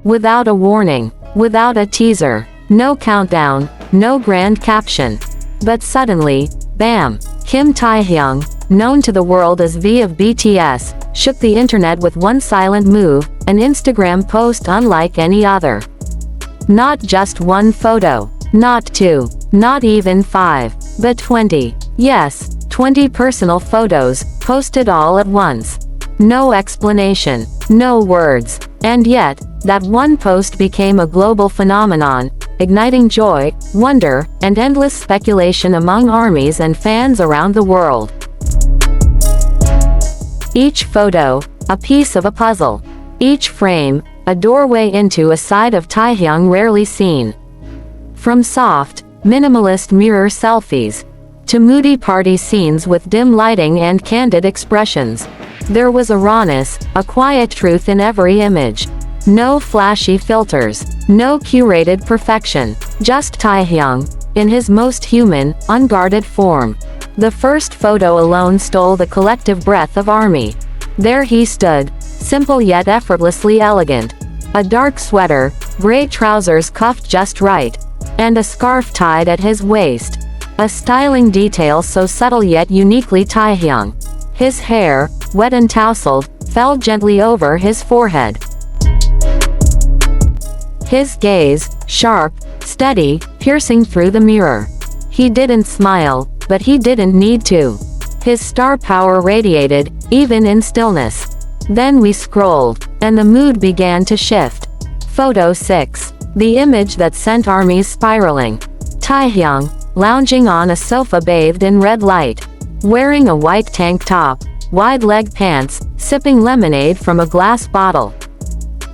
Without a warning, without a teaser, no countdown, no grand caption. But suddenly, bam! Kim Taehyung, known to the world as V of BTS, shook the internet with one silent move, an Instagram post unlike any other. Not just one photo, not two, not even 5, but 20. Yes, 20 personal photos, posted all at once. No explanation, no words. And yet, that one post became a global phenomenon, igniting joy, wonder, and endless speculation among armies and fans around the world. Each photo, a piece of a puzzle. Each frame, a doorway into a side of Taehyung rarely seen. From soft, minimalist mirror selfies, to moody party scenes with dim lighting and candid expressions, there was a rawness, a quiet truth in every image. No flashy filters, no curated perfection, just Taehyung, in his most human, unguarded form. The first photo alone stole the collective breath of ARMY. There he stood, simple yet effortlessly elegant. A dark sweater, gray trousers cuffed just right, and a scarf tied at his waist. A styling detail so subtle yet uniquely Taehyung. His hair, wet and tousled, fell gently over his forehead. His gaze, sharp, steady, piercing through the mirror. He didn't smile, but he didn't need to. His star power radiated, even in stillness. Then we scrolled, and the mood began to shift. Photo 6. The image that sent armies spiraling. Taehyung, lounging on a sofa bathed in red light. Wearing a white tank top, wide leg pants, sipping lemonade from a glass bottle.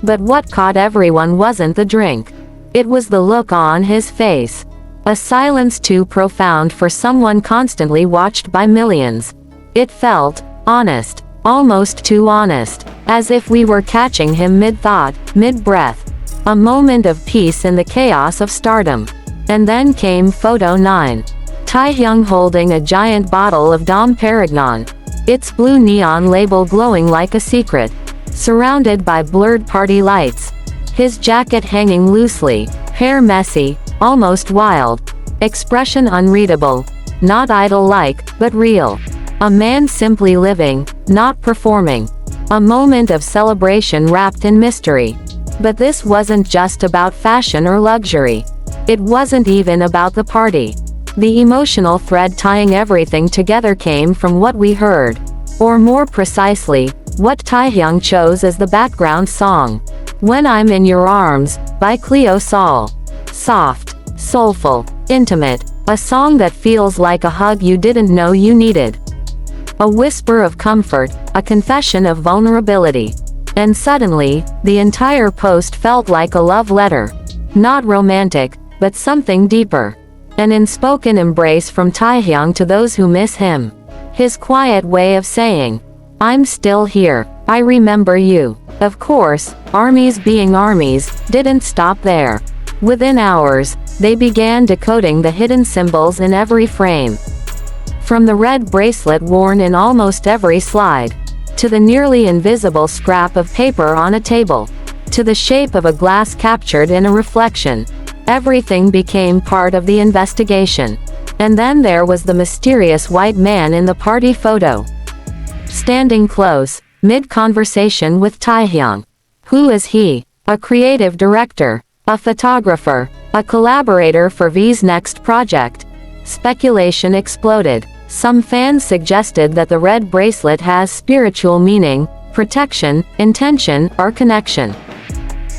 But what caught everyone wasn't the drink. It was the look on his face. A silence too profound for someone constantly watched by millions. It felt honest, almost too honest, as if we were catching him mid-thought, mid-breath. A moment of peace in the chaos of stardom. And then came photo 9. Taehyung holding a giant bottle of Dom Perignon. Its blue neon label glowing like a secret. Surrounded by blurred party lights. His jacket hanging loosely, hair messy, almost wild. Expression unreadable. Not idol-like, but real. A man simply living, not performing. A moment of celebration wrapped in mystery. But this wasn't just about fashion or luxury. It wasn't even about the party. The emotional thread tying everything together came from what we heard. Or more precisely, what Taehyung chose as the background song. When I'm in Your Arms, by Cleo Sol. Soft, soulful, intimate, a song that feels like a hug you didn't know you needed. A whisper of comfort, a confession of vulnerability. And suddenly, the entire post felt like a love letter. Not romantic, but something deeper. An unspoken embrace from Taehyung to those who miss him. His quiet way of saying, I'm still here, I remember you. Of course, armies being armies, didn't stop there. Within hours, they began decoding the hidden symbols in every frame. From the red bracelet worn in almost every slide, to the nearly invisible scrap of paper on a table, to the shape of a glass captured in a reflection, everything became part of the investigation. And then there was the mysterious white man in the party photo. Standing close, mid-conversation with Taehyung. Who is he? A creative director? A photographer? A collaborator for V's next project? Speculation exploded. Some fans suggested that the red bracelet has spiritual meaning, protection, intention, or connection.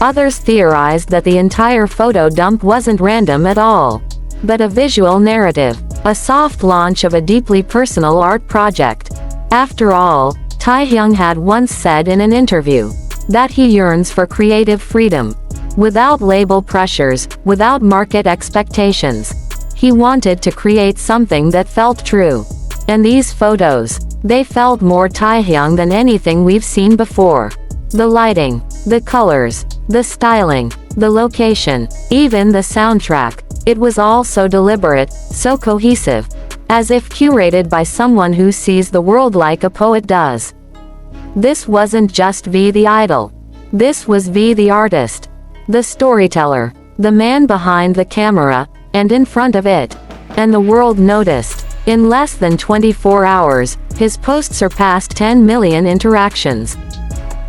Others theorized that the entire photo dump wasn't random at all, but a visual narrative, a soft launch of a deeply personal art project. After all, Taehyung had once said in an interview that he yearns for creative freedom. Without label pressures, without market expectations. He wanted to create something that felt true. And these photos, they felt more Taehyung than anything we've seen before. The lighting, the colors, the styling, the location, even the soundtrack, it was all so deliberate, so cohesive. As if curated by someone who sees the world like a poet does. This wasn't just V the idol. This was V the artist. The storyteller. The man behind the camera, and in front of it. And the world noticed. In less than 24 hours, his post surpassed 10 million interactions.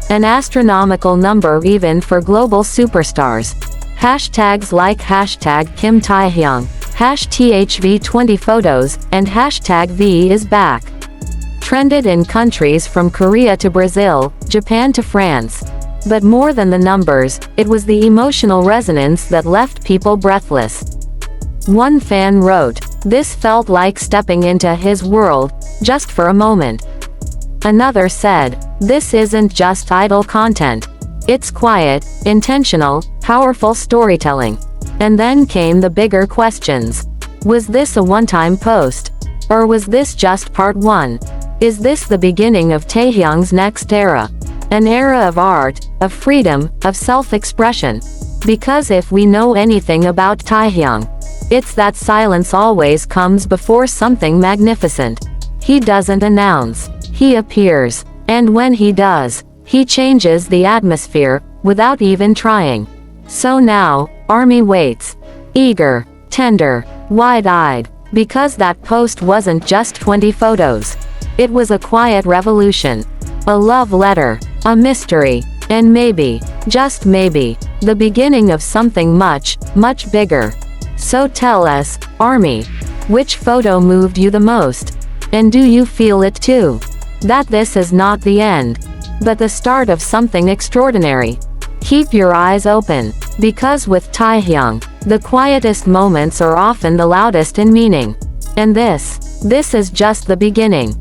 An astronomical number even for global superstars. Hashtags like hashtag Kim Taehyung, #THV20 photos, and hashtag V is back trended in countries from Korea to Brazil, Japan to France. But more than the numbers, it was the emotional resonance that left people breathless. One fan wrote, "This felt like stepping into his world, just for a moment." Another said, "This isn't just idle content. It's quiet, intentional, powerful storytelling." And then came the bigger questions. Was this a one-time post? Or was this just part one? Is this the beginning of Taehyung's next era? An era of art, of freedom, of self-expression? Because if we know anything about Taehyung, it's that silence always comes before something magnificent. He doesn't announce. He appears. And when he does, he changes the atmosphere, without even trying. So now, ARMY waits. Eager, tender, wide-eyed. Because that post wasn't just 20 photos. It was a quiet revolution. A love letter. A mystery. And maybe, just maybe, the beginning of something much, much bigger. So tell us, ARMY, which photo moved you the most? And do you feel it too? That this is not the end, but the start of something extraordinary. Keep your eyes open, because with Taehyung, the quietest moments are often the loudest in meaning. And this is just the beginning.